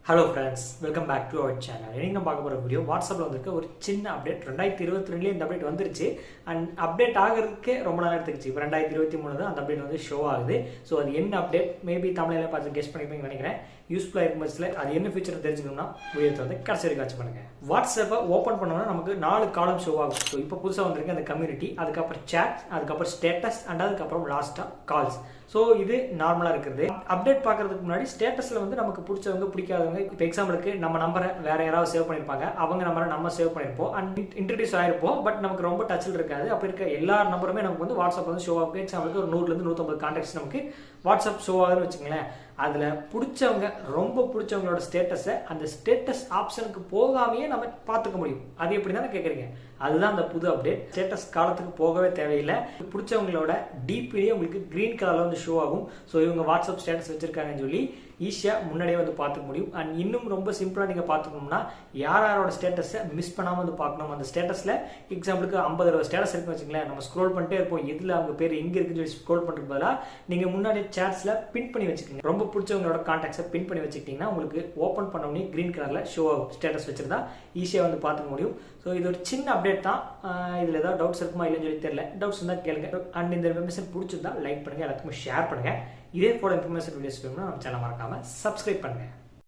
Hello friends, welcome back to our channel. இன்னைக்கு நம்ம பார்க்க போகிற வீடியோ வாட்ஸ்அப்பில் வந்திருக்க ஒரு சின்ன அப்டேட். 2022 இந்த அப்டேட் வந்துருச்சு. அண்ட் அப்டேட் ஆகிறதுக்கே ரொம்ப நாள் எடுத்துக்கிச்சு. இப்போ 2023 தான் அந்த அப்டேட் வந்து ஷோ ஆகுது. ஸோ அது என்ன அப்டேட் மேபி தமிழில் பார்த்து கெஸ்ட் பண்ணிப்பீங்கன்னு நினைக்கிறேன். யூஸ்ஃபுல்லாக இருக்கும் பட்சத்தில் அது என்ன ஃபீச்சர் தெரிஞ்சுக்கணும்னா வீடியோ வந்து கடைசி வரைக்கும் வாட்ச் பண்ணுங்கள். வாட்ஸ்அப்பை ஓப்பன் பண்ணோம்னா நமக்கு 4 காலம் ஷோ ஆகும். ஸோ இப்போ புதுசாக வந்திருக்கு அந்த கம்யூனிட்டி, அதுக்கப்புறம் சேட், அதுக்கப்புறம் ஸ்டேட்டஸ் அண்ட் அதுக்கப்புறம் லாஸ்ட்டாக கால்ஸ். ஸோ இது நார்மலாக இருக்குது. அப்டேட் பார்க்கறதுக்கு முன்னாடி ஸ்டேட்டஸில் வந்து நமக்கு பிடிச்சவங்க பிடிக்காதவங்க, இப்போ எக்ஸாம்பிளுக்கு நம்ம நம்பரை வேற யாராவது சேவ் பண்ணியிருப்பாங்க, அவங்க நம்பரை நம்ம சேவ் பண்ணியிருப்போம் அண்ட் இன்ட்ரடியூஸ் ஆயிருப்போம். பட் நமக்கு ரொம்ப டச்சில் இருக்காது. அப்போ இருக்க எல்லா நம்பருமே நமக்கு வந்து வாட்ஸ்அப் வந்து ஷோ ஆகும். எக்ஸாம்பிளுக்கு ஒரு 100 150 கான்டாக்ட்ஸ் நமக்கு வாட்ஸ்அப் ஷோ ஆகுதுன்னு வச்சுங்களேன். அதில் பிடிச்சவங்க, ரொம்ப பிடிச்சவங்களோட ஸ்டேட்டஸை அந்த ஸ்டேட்டஸ் ஆப்ஷனுக்கு போகாமையே நம்ம பார்த்துக்க முடியும். அது எப்படி தானே கேட்குறீங்க? அதுதான் அந்த புது அப்டேட். ஸ்டேட்டஸ் காலத்துக்கு போகவே தேவையில்லை. பிடிச்சவங்களோட டிபிலேயே உங்களுக்கு கிரீன் கலரில் வந்து ஷோ ஆகும். ஸோ இவங்க வாட்ஸ்அப் ஸ்டேட்டஸ் வச்சிருக்காங்கன்னு சொல்லி ஈஸியாக முன்னாடியே வந்து பார்த்துக்க முடியும். அண்ட் இன்னும் ரொம்ப சிம்பிளாக நீங்கள் பார்த்துக்கணும்னா யார் யாரோட ஸ்டேட்டஸை மிஸ் பண்ணாமல் வந்து பார்க்கணும். அந்த ஸ்டேட்டஸில் எக்ஸாம்பிளுக்கு 50 ஸ்டேட்டஸ் இருக்குன்னு வச்சுங்களேன். நம்ம ஸ்க்ரோல் பண்ணிட்டே இருப்போம், எதில் அவங்க பேர் எங்கே இருக்குன்னு சொல்லி ஸ்க்ரோல் பண்ணுறது பதிலாக நீங்கள் முன்னாடி சேட்ஸில் பின் பண்ணி வச்சுக்கோங்க. ரொம்ப பிடிச்சவங்களோட கான்டாக்ட்ஸை பின் பண்ணி வச்சுக்கிட்டிங்கன்னா உங்களுக்கு ஓப்பன் பண்ண உடனே கிரீன் கலரில் ஷோ ஆகும். ஸ்டேட்டஸ் வச்சுருந்தா ஈஸியாக வந்து பார்த்துக்க முடியும். ஸோ இது ஒரு சின்ன அப்டேட் தான். இதில் ஏதாவது டவுட்ஸ் இருக்குமா இல்லைன்னு சொல்லி தெரியல. டவுட்ஸ் இருந்தால் கேளுங்க. அண்ட் இந்த இன்ஃபர்மேஷன் பிடிச்சிருந்தா லைக் பண்ணுங்கள், எல்லாத்துக்குமே ஷேர் பண்ணுங்கள். இதே போல இன்ஃபர்மேஷன் வீடியோஸ் வேணும்னா நம்ம சேனல் மறக்காமல் சப்ஸ்கிரைப் பண்ணுங்கள்.